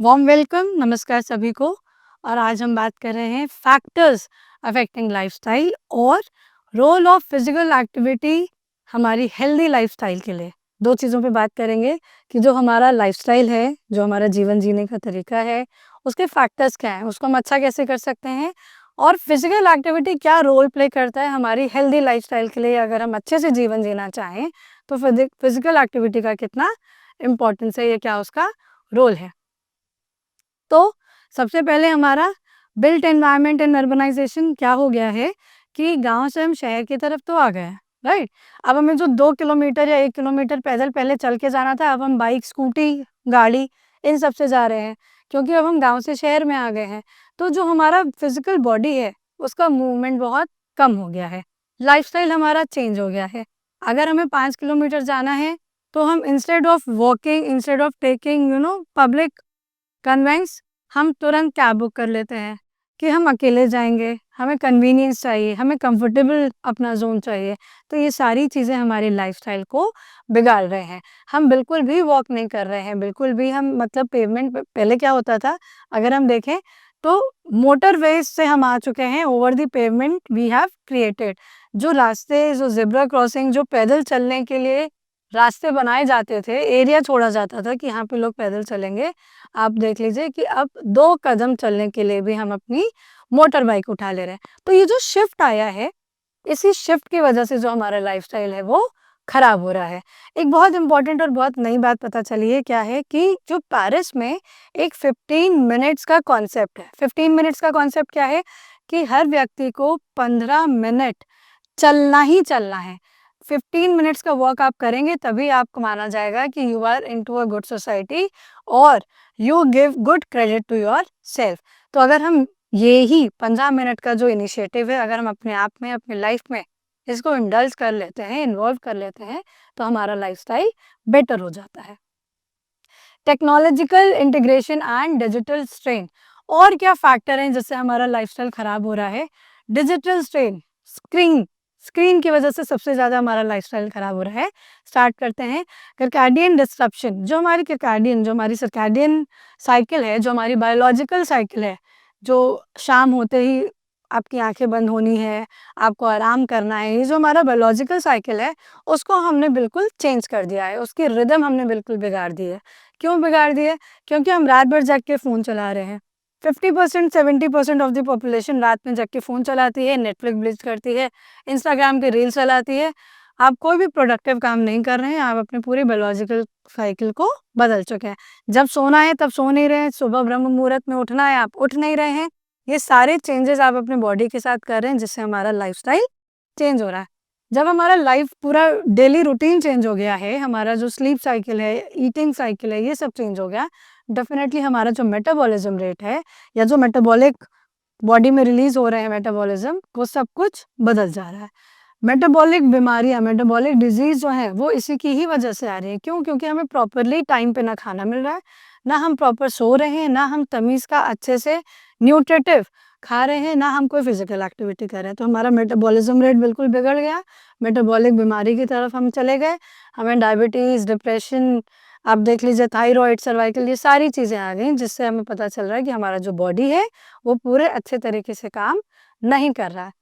Warm welcome, नमस्कार सभी को। और आज हम बात कर रहे हैं फैक्टर्स अफेक्टिंग लाइफस्टाइल और रोल ऑफ फिजिकल एक्टिविटी हमारी हेल्दी लाइफस्टाइल के लिए। दो चीज़ों पे बात करेंगे कि जो हमारा लाइफस्टाइल है, जो हमारा जीवन जीने का तरीका है, उसके फैक्टर्स क्या हैं, उसको हम अच्छा कैसे कर सकते हैं और फिजिकल एक्टिविटी क्या रोल प्ले करता है हमारी हेल्दी लाइफस्टाइल के लिए। अगर हम अच्छे से जीवन जीना चाहें तो फिजिकल एक्टिविटी का कितना इम्पोर्टेंस है, ये क्या उसका रोल है। तो सबसे पहले हमारा बिल्ट एनवायरनमेंट एंड अर्बनाइजेशन क्या हो गया है कि गांव से हम शहर की तरफ तो आ गए हैं, राइट। अब हमें जो 2 किलोमीटर या 1 किलोमीटर पैदल पहले चल के जाना था, अब हम बाइक, स्कूटी, गाड़ी इन सब से जा रहे हैं, क्योंकि अब हम गांव से शहर में आ गए हैं। तो जो हमारा फिजिकल बॉडी है उसका मूवमेंट बहुत कम हो गया है, लाइफस्टाइल हमारा चेंज हो गया है। अगर हमें 5 किलोमीटर जाना है तो हम instead of walking, instead of taking public conveyance, हम तुरंत कैब बुक कर लेते हैं कि हम अकेले जाएँगे, हमें कन्वीनियंस चाहिए, हमें कंफर्टेबल अपना ज़ोन चाहिए। तो ये सारी चीज़ें हमारी लाइफ़स्टाइल को बिगाड़ रहे हैं। हम बिल्कुल भी वॉक नहीं कर रहे हैं, बिल्कुल भी हम मतलब पेवमेंट प पहले क्या होता था, अगर हम देखें तो मोटरवेज़ से हम आ चुके हैं, over the pavement we have created. जो रास्ते, जो ज़ेब्रा क्रॉसिंग, जो पैदल चलने के लिए रास्ते बनाए जाते थे, एरिया छोड़ा जाता था कि यहाँ पे लोग पैदल चलेंगे, आप देख लीजिए कि अब 2 कदम चलने के लिए भी हम अपनी मोटर बाइक उठा ले रहे हैं। तो ये जो शिफ्ट आया है, इसी शिफ्ट की वजह से जो हमारा लाइफ़स्टाइल है वो खराब हो रहा है। एक बहुत इम्पोर्टेंट और बहुत नई बात पता चली है, क्या है कि जो पेरिस में एक 15 मिनट्स का कॉन्सेप्ट है। 15 मिनट्स का कॉन्सेप्ट क्या है कि हर व्यक्ति को 15 मिनट चलना ही चलना है। 15 मिनट्स का वॉक आप करेंगे तभी आपको माना जाएगा कि you are into a good society और you give good credit to yourself. तो अगर हम ये ही 15 मिनट का जो इनिशिएटिव है, अगर हम अपने आप में, अपनी लाइफ में इसको इंडल्ज कर लेते हैं, इन्वॉल्व कर लेते हैं, तो हमारा लाइफस्टाइल बेटर हो जाता है। Technological integration and digital strain, और क्या फैक्टर हैं जिससे हमारा लाइफस्टाइल खराब हो रहा है? डिजिटल स्ट्रेन, स्क्रीन स्क्रीन की वजह से सबसे ज़्यादा हमारा लाइफस्टाइल खराब हो रहा है। स्टार्ट करते हैं। सर्कैडियन डिस्रप्शन, जो हमारी सर्कैडियन साइकिल है, जो हमारी बायोलॉजिकल साइकिल है, जो शाम होते ही आपकी आंखें बंद होनी है, आपको आराम करना है, ये जो हमारा बायोलॉजिकल साइकिल है उसको हमने बिल्कुल चेंज कर दिया है, उसकी रिदम हमने बिल्कुल बिगाड़ दी है। क्यों बिगाड़ दी है? क्योंकि हम रात भर जाग के फ़ोन चला रहे हैं। 50% 70% ऑफ द पॉपुलेशन रात में जाग के फ़ोन चलाती है, नेटफ्लिक्स ब्लिंच करती है, इंस्टाग्राम पे रील्स चलाती है। आप कोई भी प्रोडक्टिव काम नहीं कर रहे हैं, आप अपने पूरे बायोलॉजिकल साइकिल को बदल चुके हैं। जब सोना है तब सो नहीं रहे हैं, सुबह ब्रह्म मुहूर्त में उठना है, आप उठ नहीं रहे हैं। ये सारे चेंजेज़ आप अपने बॉडी के साथ कर रहे हैं, जिससे हमारा लाइफ़स्टाइल चेंज हो रहा है। जब हमारा लाइफ पूरा डेली रूटीन चेंज हो गया है, हमारा जो स्लीप साइकिल है, ईटिंग साइकिल है, ये सब चेंज हो गया, डेफ़िनेटली हमारा जो मेटाबॉलिज़्म रेट है या जो मेटाबॉलिक बॉडी में रिलीज़ हो रहे हैं मेटाबॉलिज़्म, वो सब कुछ बदल जा रहा है। मेटाबॉलिक बीमारियाँ, मेटाबॉलिक डिज़ीज़ जो हैं, वो इसी की ही वजह से आ रही हैं। क्यों? क्योंकि हमें प्रॉपरली टाइम पे ना खाना मिल रहा है, ना हम प्रॉपर सो रहे हैं, ना हम तमीज़ का अच्छे से न्यूट्रिटिव खा रहे हैं, ना हम कोई फिज़िकल एक्टिविटी कर रहे हैं। तो हमारा मेटाबॉलिज़्म रेट बिल्कुल बिगड़ गया, मेटाबॉलिक बीमारी की तरफ हम चले गए। हमें डायबिटीज़, डिप्रेशन, आप देख लीजिए थायरॉइड, सर्वाइकल, ये सारी चीज़ें आ गई, जिससे हमें पता चल रहा है कि हमारा जो बॉडी है, वो पूरे अच्छे तरीके से काम नहीं कर रहा है।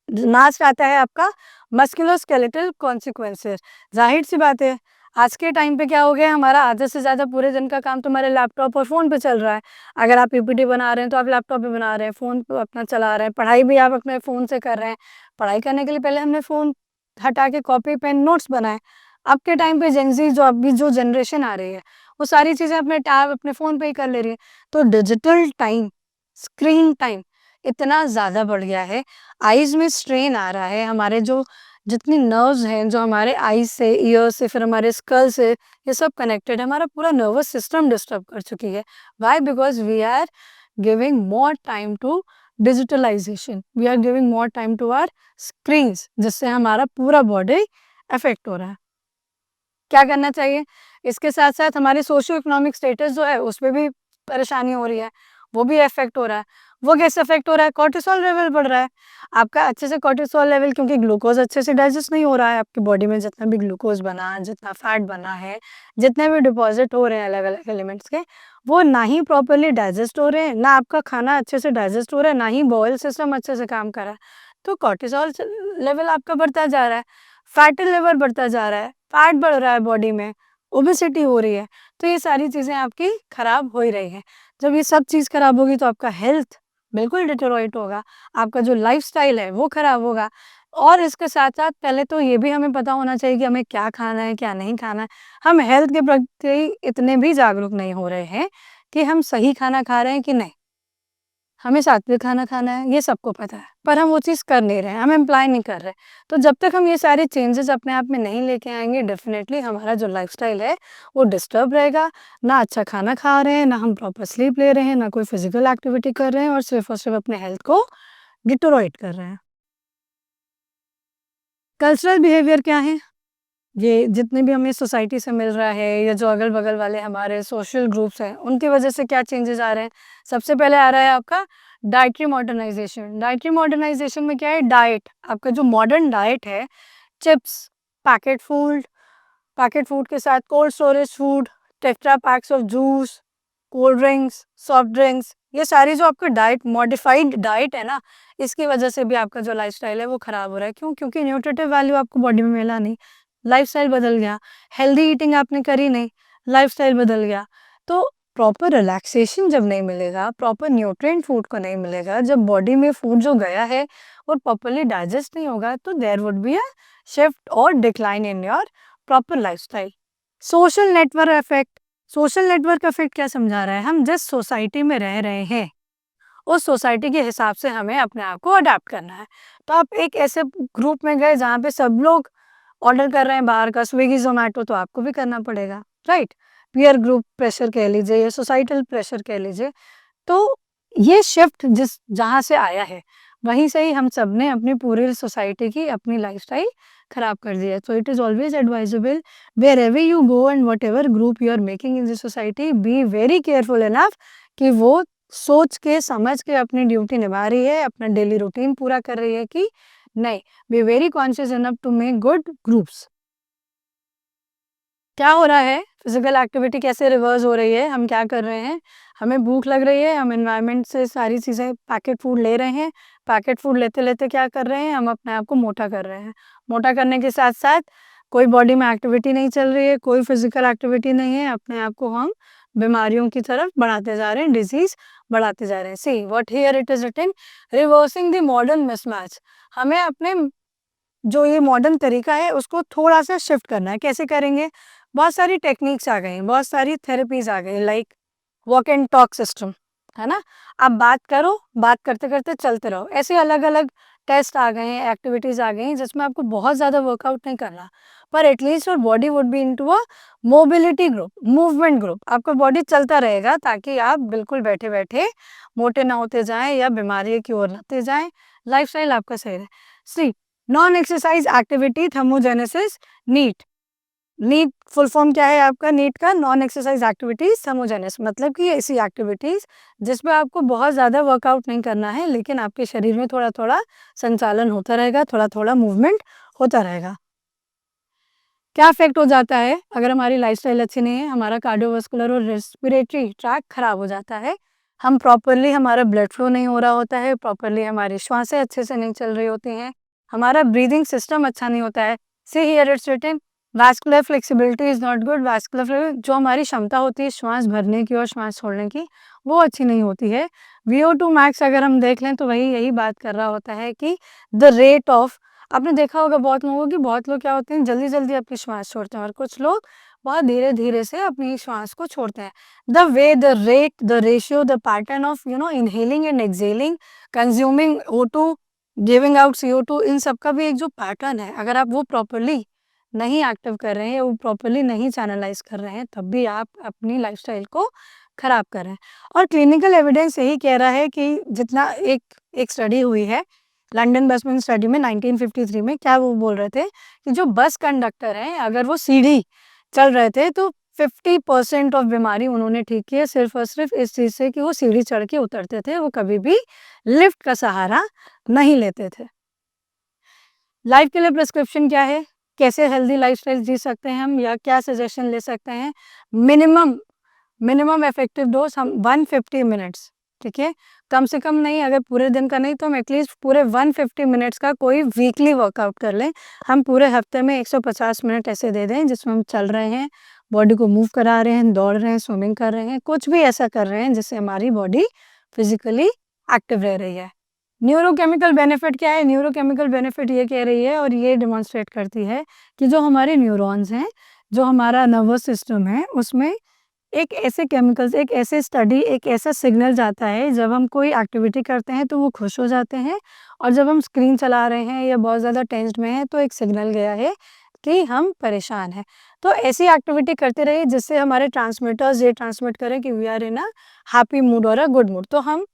लास्ट आता है आपका मस्कुलोस्केलेटल कॉन्सिक्वेंसेस। ज़ाहिर-सी बात है, आज के टाइम पे क्या हो गया, हमारा आधे से ज़्यादा पूरे दिन का काम तो हमारे लैपटॉप और फ़ोन पे चल रहा है। अगर आप पीपीटी बना रहे हैं, तो आप लैपटॉप पे बना रहे हैं, फ़ोन पे अपना चला रहे हैं, पढ़ाई भी आप अपने फ़ोन से कर रहे हैं। पढ़ाई करने के लिए पहले हमने फ़ोन हटा के कॉपी, पेन, नोट्स बनाए। अब के टाइम पे जेन ज़ी, जो अभी जो जनरेशन आ रही है, वो सारी चीज़ें अपने टैब, अपने फ़ोन पे ही कर ले रही है। तो डिजिटल टाइम, स्क्रीन टाइम इतना ज़्यादा बढ़ गया है, आईज़ में स्ट्रेन आ रहा है। हमारे जो जितनी नर्व्स हैं, जो हमारे आईज़ से, ईयर से, फिर हमारे स्कल से, ये सब कनेक्टेड है। हमारा पूरा नर्वस सिस्टम डिस्टर्ब कर चुकी है। Why? Because we are giving more time to digitalisation, we are giving more time to our screens, जिससे हमारा पूरा बॉडी अफ़ेक्ट हो रहा है। क्या करना चाहिए? इसके साथ-साथ हमारे सोशियो इकोनॉमिक स्टेटस जो है, उसपे भी परेशानी हो रही है। वो भी इफ़ेक्ट हो रहा है। वो कैसे इफ़ेक्ट हो रहा है? कॉर्टिसोल लेवल बढ़ रहा है। आपका अच्छे से कॉर्टिसोल लेवल, क्योंकि ग्लूकोज़ अच्छे से डाइजेस्ट नहीं हो रहा है, आपकी बॉडी में जितना भी ग्लूकोज़ बना, जितना फैट बना है, जितने भी डिपॉज़िट हो रहे हैं अलग-अलग एलिमेंट्स के, वो ना ही प्रॉपर्ली डाइजेस्ट हो रहे हैं, ना आपका खाना अच्छे से डाइजेस्ट हो रहा है, ना ही बॉयल सिस्टम अच्छे से काम कर रहा है। तो कॉर्टिसोल लेवल आपका बढ़ता जा रहा है, फैटी लिवर बढ़ता जा रहा है, फैट बढ़ रहा है बॉडी में, ओबेसिटी हो रही है, तो ये सारी चीज़ें आपकी खराब हो ही रही हैं। जब ये सब चीज़ खराब होगी तो आपका हेल्थ बिल्कुल डिटेरियोरेट होगा, आपका जो लाइफ़स्टाइल है वो खराब होगा, और इसके साथ-साथ पहले तो ये भी हमें पता होना चाहिए कि हमें क्या खाना है, क्या नहीं खाना है। हम हेल्थ के प्रति इतने भी जागरूक नहीं हो रहे हैं कि हम सही खाना खा रहे हैं कि नहीं। हमें सात्विक खाना खाना है, ये सबको पता है, पर हम वो चीज़ कर नहीं रहे हैं, हम एम्प्लॉय नहीं कर रहे। तो जब तक हम ये सारे चेंजेज़ अपने आप में नहीं लेके आएँगे, डेफ़िनेटली हमारा जो लाइफ़स्टाइल है, वो डिस्टर्ब रहेगा। ना अच्छा खाना खा रहे हैं, ना हम प्रॉपर स्लीप ले रहे हैं, ना कोई फ़िज़िकल एक्टिविटी कर रहे हैं, और सिर्फ़ अपने हेल्थ को डिटेरियोरेट कर रहे हैं। कल्चरल बिहेवियर क्या है? ये जितने भी हमें सोसाइटी से मिल रहा है, या जो अगल-बगल वाले हमारे सोशल ग्रुप्स हैं, उनकी वजह से क्या चेंजेज़ आ रहे हैं? सबसे पहले आ रहा है आपका डाइटरी मॉडर्नाइज़ेशन। डाइटरी मॉडर्नाइज़ेशन में क्या है? डाइट, आपका जो मॉडर्न डाइट है, chips, packet food, packet food के साथ cold storage food, tetra PACS of juice, cold drinks, soft drinks, ये सारी जो आपका डाइट मॉडिफाइड डाइट है ना, इसकी वजह से भी आपका जो लाइफ़स्टाइल है वो ख़राब हो रहा है। क्यों? क्योंकि न्यूट्रिटिव वैल्यू आपको बॉडी में मिला नहीं, लाइफ़स्टाइल बदल गया, हेल्दी ईटिंग आपने करी नहीं, लाइफ़स्टाइल बदल गया। तो प्रॉपर रिलैक्सेशन जब नहीं मिलेगा, प्रॉपर न्यूट्रिएंट फूड को नहीं मिलेगा, जब बॉडी में फूड जो गया है वो प्रॉपर्ली डाइजेस्ट नहीं होगा, तो there would be a shift और decline in your proper lifestyle. Social network effect, social network effect क्या समझा रहा है? हम जिस सोसाइटी में रह रहे हैं, उस सोसाइटी के हिसाब से हमें अपने आप को अडैप्ट करना है। तो आप एक ऐसे ग्रुप में गए जहाँ पे सब लोग ऑर्डर कर रहे हैं बाहर का, स्विगी, ज़ोमैटो, तो आपको भी करना पड़ेगा, राइट? पीयर ग्रुप प्रेशर कह लीजिए या सोसाइटल प्रेशर कह लीजिए। तो ये शिफ्ट जिस जहाँ से आया है, वहीं से ही हम सब ने अपनी पूरी सोसाइटी की अपनी लाइफ़स्टाइल खराब कर दी है। So it is always advisable, wherever you go and whatever group you are making in the society, be very careful enough कि वो सोच के, समझ के अपनी ड्यूटी निभा रही है, अपना डेली रूटीन पूरा कर रही है कि नहीं। Be very conscious enough to make good groups. क्या हो रहा है? फिज़िकल एक्टिविटी कैसे रिवर्स हो रही है? हम क्या कर रहे हैं? हमें भूख लग रही है, हम एनवायरनमेंट से सारी चीज़ें पैकेट फूड ले रहे हैं, पैकेट फूड लेते-लेते क्या कर रहे हैं? हम अपने आप को मोटा कर रहे हैं। मोटा करने के साथ-साथ कोई बॉडी में एक्टिविटी नहीं चल रही है, कोई फिज़िकल एक्टिविटी नहीं है, अपने आप को हम बीमारियों की तरफ बढ़ाते जा रहे हैं, डिज़ीज़ बढ़ाते जा रहे हैं। See what here it is written, reversing the modern mismatch. हमें अपने जो ये मॉडर्न तरीका है उसको थोड़ा-सा शिफ्ट करना है। कैसे करेंगे? बहुत सारी टेक्निक्स आ गई हैं, बहुत सारी थेरेपीज़ आ गई, like walk and talk system, है ना? आप बात करो, बात करते-करते चलते रहो। ऐसे अलग-अलग टेस्ट आ गए हैं, एक्टिविटीज़ आ गई हैं जिसमें आपको बहुत ज़्यादा वर्कआउट नहीं करना, पर at least your body would be into a mobility group, movement group. आपका बॉडी चलता रहेगा ताकि आप बिल्कुल बैठे-बैठे मोटे ना होते जाएँ या बीमारी की ओर ना होते जाएँ, लाइफ़स्टाइल आपका सही रहे। See non exercise activity thermogenesis NEAT. NEAT full form क्या है आपका नीट का? नॉन एक्सरसाइज एक्टिविटीज थर्मोजेनेस, मतलब कि ऐसी एक्टिविटीज जिसमें आपको बहुत ज़्यादा वर्कआउट नहीं करना है, लेकिन आपके शरीर में थोड़ा-थोड़ा संचालन होता रहेगा, थोड़ा-थोड़ा मूवमेंट होता रहेगा। क्या इफ़ेक्ट हो जाता है अगर हमारी लाइफ़स्टाइल अच्छी नहीं है? हमारा कार्डियोवास्कुलर और रेस्पिरेटरी ट्रैक खराब हो जाता है। हम प्रॉपर्ली, हमारा ब्लड फ्लो नहीं हो रहा होता है, प्रॉपर्ली हमारी श्वासें अच्छे से नहीं चल रही होती हैं, हमारा ब्रीदिंग सिस्टम अच्छा नहीं होता है। See here it's written, vascular flexibility is not good. Vascular जो हमारी क्षमता होती है श्वास भरने की और श्वास छोड़ने की, वो अच्छी नहीं होती है। VO2 मैक्स अगर हम देख लें तो वही यही बात कर रहा होता है कि द रेट ऑफ, आपने देखा होगा बहुत लोगों की, बहुत लोग क्या होते हैं जल्दी-जल्दी अपनी श्वास छोड़ते हैं और कुछ लोग बहुत धीरे-धीरे से अपनी श्वास को छोड़ते हैं। The way, the rate, the ratio, the pattern of inhaling and exhaling, consuming O2, giving out CO2, इन सब का भी एक जो पैटर्न है, अगर आप वो प्रॉपर्ली नहीं एक्टिव कर रहे हैं, वो प्रॉपर्ली नहीं चैनलाइज़ कर रहे हैं, तब भी आप अपनी लाइफ़स्टाइल को खराब कर रहे हैं। और क्लिनिकल एविडेंस यही कह रहा है कि जितना एक एक स्टडी हुई है लंदन बसमैन स्टडी में 1953 में, क्या वो बोल रहे थे कि जो बस कंडक्टर हैं, अगर वो सीढ़ी चल रहे थे तो 50% ऑफ बीमारी उन्होंने ठीक की है सिर्फ और सिर्फ इस चीज़ से कि वो सीढ़ी चढ़ के उतरते थे, वो कभी भी लिफ्ट का सहारा नहीं लेते थे। लाइफ के लिए प्रिस्क्रिप्शन क्या है? कैसे हेल्दी लाइफस्टाइल जी सकते हैं हम, या क्या सजेशन ले सकते हैं? मिनिमम इफेक्टिव डोज हम 150 मिनट्स, ठीक है? कम से कम नहीं, अगर पूरे दिन का नहीं तो हम एटलीस्ट पूरे 150 मिनट्स का कोई वीकली वर्कआउट कर लें। हम पूरे हफ्ते में 150 मिनट ऐसे दे दें जिसमें हम चल रहे हैं, बॉडी को मूव करा रहे हैं, दौड़ रहे हैं, स्विमिंग कर रहे हैं, कुछ भी ऐसा कर रहे हैं जिससे हमारी बॉडी फिजिकली एक्टिव रह रही है। न्यूरोकेमिकल बेनिफिट क्या है? न्यूरोकेमिकल बेनिफिट ये कह रही है और ये डिमॉन्स्ट्रेट करती है कि जो हमारे न्यूरॉन्स हैं, जो हमारा नर्वस सिस्टम है, उसमें एक ऐसे केमिकल्स, एक ऐसे स्टडी, एक ऐसा सिग्नल जाता है, जब हम कोई एक्टिविटी करते हैं तो वो खुश हो जाते हैं, और जब हम स्क्रीन चला रहे हैं या बहुत ज़्यादा टेंस्ड में हैं तो एक सिग्नल गया है कि हम परेशान हैं। तो ऐसी एक्टिविटी करते रहिए जिससे हमारे ट्रांसमिटर्स ये ट्रांसमिट करें कि we are in a happy mood और अ गुड मूड। तो हम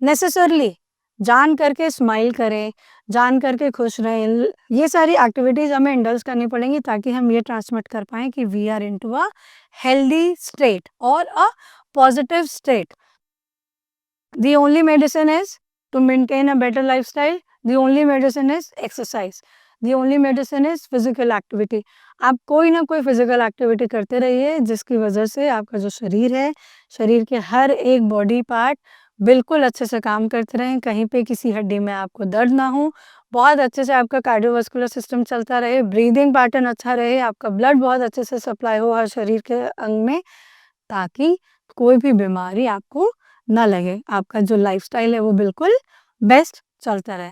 नेसेसरली जान करके स्माइल करें, जान करके खुश रहें। ये सारी एक्टिविटीज़ हमें इंडल्ज करनी पड़ेंगी ताकि हम ये ट्रांसमिट कर पाएँ कि we are into a healthy state और a positive state. The only medicine is to maintain a better lifestyle. The only medicine is exercise. The only medicine is physical activity. आप कोई ना कोई फिजिकल एक्टिविटी करते रहिए जिसकी वजह से आपका जो शरीर है, शरीर के हर एक बॉडी पार्ट बिल्कुल अच्छे से काम करते रहें, कहीं पे किसी हड्डी में आपको दर्द ना हो, बहुत अच्छे से आपका कार्डियोवास्कुलर सिस्टम चलता रहे, ब्रीदिंग पैटर्न अच्छा रहे, आपका ब्लड बहुत अच्छे से सप्लाई हो हर शरीर के अंग में, ताकि कोई भी बीमारी आपको ना लगे, आपका जो लाइफस्टाइल है वो बिल्कुल बेस्ट चलता रहे।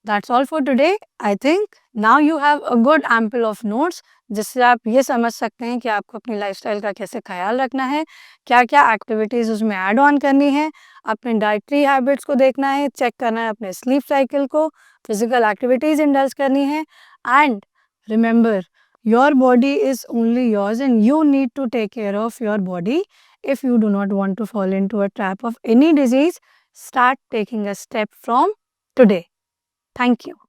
That's all for today. I think now you have a good ample of notes जिससे आप ये समझ सकते हैं कि आपको अपनी लाइफस्टाइल का कैसे ख्याल रखना है, क्या-क्या एक्टिविटीज़ उसमें ऐड ऑन करनी है, अपने डाइटरी हैबिट्स को देखना है, चेक करना है अपने स्लीप साइकिल को, फिजिकल एक्टिविटीज़ इंडल्ज करनी है, and remember your body is only yours and you need to take care of your body. If you do not want to fall into a trap of any disease, start taking a step from today. Thank you.